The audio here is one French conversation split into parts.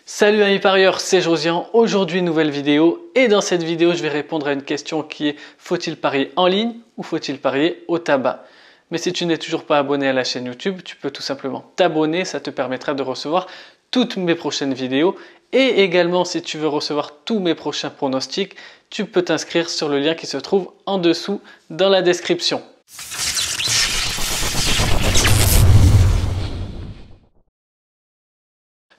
Salut amis parieurs, c'est Josian. Aujourd'hui nouvelle vidéo et dans cette vidéo je vais répondre à une question qui est: faut-il parier en ligne ou faut-il parier au tabac? Mais si tu n'es toujours pas abonné à la chaîne YouTube, tu peux tout simplement t'abonner, ça te permettra de recevoir toutes mes prochaines vidéos. Et également si tu veux recevoir tous mes prochains pronostics, tu peux t'inscrire sur le lien qui se trouve en dessous dans la description.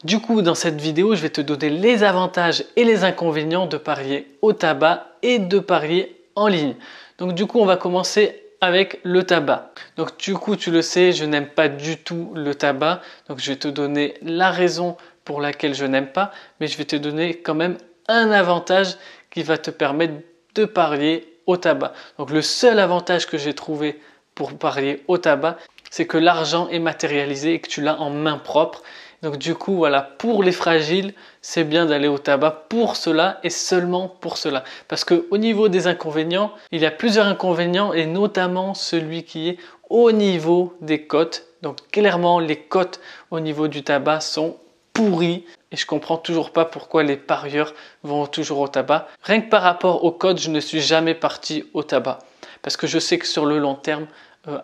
Du coup, dans cette vidéo, je vais te donner les avantages et les inconvénients de parier au tabac et de parier en ligne. Donc du coup, on va commencer avec le tabac. Donc du coup, tu le sais, je n'aime pas du tout le tabac. Donc je vais te donner la raison pour laquelle je n'aime pas, mais je vais te donner quand même un avantage qui va te permettre de parier au tabac. Donc le seul avantage que j'ai trouvé pour parier au tabac, c'est que l'argent est matérialisé et que tu l'as en main propre. Donc du coup, voilà, pour les fragiles, c'est bien d'aller au tabac pour cela et seulement pour cela. Parce qu'au niveau des inconvénients, il y a plusieurs inconvénients et notamment celui qui est au niveau des cotes. Donc clairement, les cotes au niveau du tabac sont pourries et je comprends toujours pas pourquoi les parieurs vont toujours au tabac. Rien que par rapport aux cotes, je ne suis jamais parti au tabac. Parce que je sais que sur le long terme,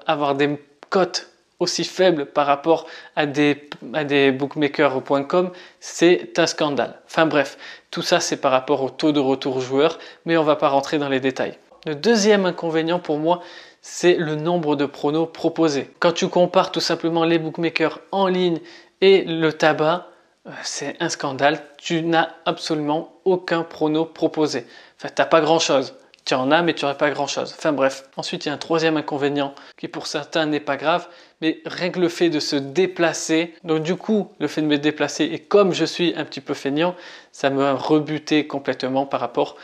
avoir des cotes aussi faible par rapport à des bookmakers.com, c'est un scandale. Enfin bref, tout ça c'est par rapport au taux de retour joueur, mais on ne va pas rentrer dans les détails. Le deuxième inconvénient pour moi, c'est le nombre de pronos proposés. Quand tu compares tout simplement les bookmakers en ligne et le tabac, c'est un scandale. Tu n'as absolument aucun prono proposé. Enfin, tu n'as pas grand chose. Tu en as, mais tu n'aurais pas grand-chose. Enfin bref. Ensuite, il y a un troisième inconvénient qui pour certains n'est pas grave, mais rien que le fait de se déplacer. Donc du coup, le fait de me déplacer, et comme je suis un petit peu feignant, ça me rebuté complètement par rapport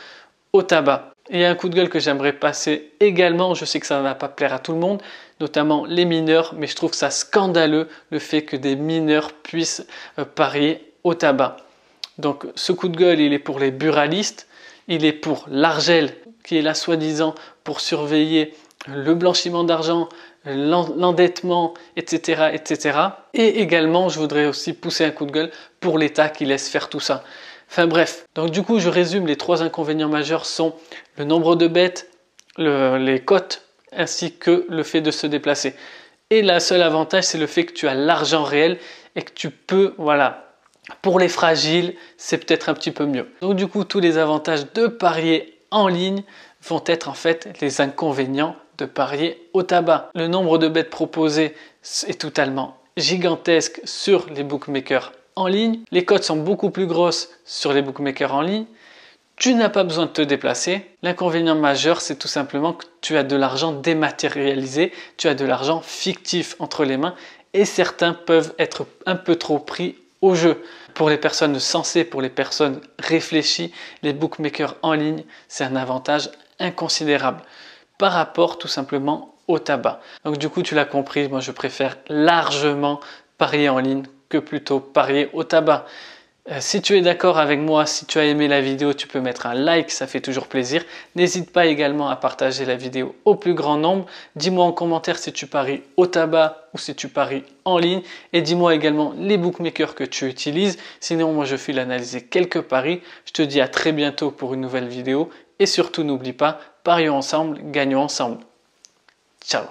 au tabac. Et il y a un coup de gueule que j'aimerais passer également. Je sais que ça ne va pas plaire à tout le monde, notamment les mineurs, mais je trouve ça scandaleux le fait que des mineurs puissent parier au tabac. Donc ce coup de gueule, il est pour les buralistes, il est pour l'Argel, qui est là soi-disant pour surveiller le blanchiment d'argent, l'endettement, etc., etc. Et également, je voudrais aussi pousser un coup de gueule pour l'État qui laisse faire tout ça. Enfin bref, donc du coup, je résume, les trois inconvénients majeurs sont le nombre de bêtes, les cotes, ainsi que le fait de se déplacer. Et le seul avantage, c'est le fait que tu as l'argent réel et que tu peux, voilà, pour les fragiles, c'est peut-être un petit peu mieux. Donc du coup, tous les avantages de parier en ligne vont être en fait les inconvénients de parier au tabac. Le nombre de bêtes proposées est totalement gigantesque sur les bookmakers en ligne. Les cotes sont beaucoup plus grosses sur les bookmakers en ligne. Tu n'as pas besoin de te déplacer. L'inconvénient majeur, c'est tout simplement que tu as de l'argent dématérialisé, tu as de l'argent fictif entre les mains et certains peuvent être un peu trop pris au jeu. Pour les personnes sensées, pour les personnes réfléchies, les bookmakers en ligne, c'est un avantage inconsidérable par rapport tout simplement au tabac. Donc du coup, tu l'as compris, moi je préfère largement parier en ligne que plutôt parier au tabac. Si tu es d'accord avec moi, si tu as aimé la vidéo, tu peux mettre un like, ça fait toujours plaisir. N'hésite pas également à partager la vidéo au plus grand nombre. Dis-moi en commentaire si tu paries au tabac ou si tu paries en ligne. Et dis-moi également les bookmakers que tu utilises. Sinon, moi je file analyser quelques paris. Je te dis à très bientôt pour une nouvelle vidéo. Et surtout, n'oublie pas, parions ensemble, gagnons ensemble. Ciao!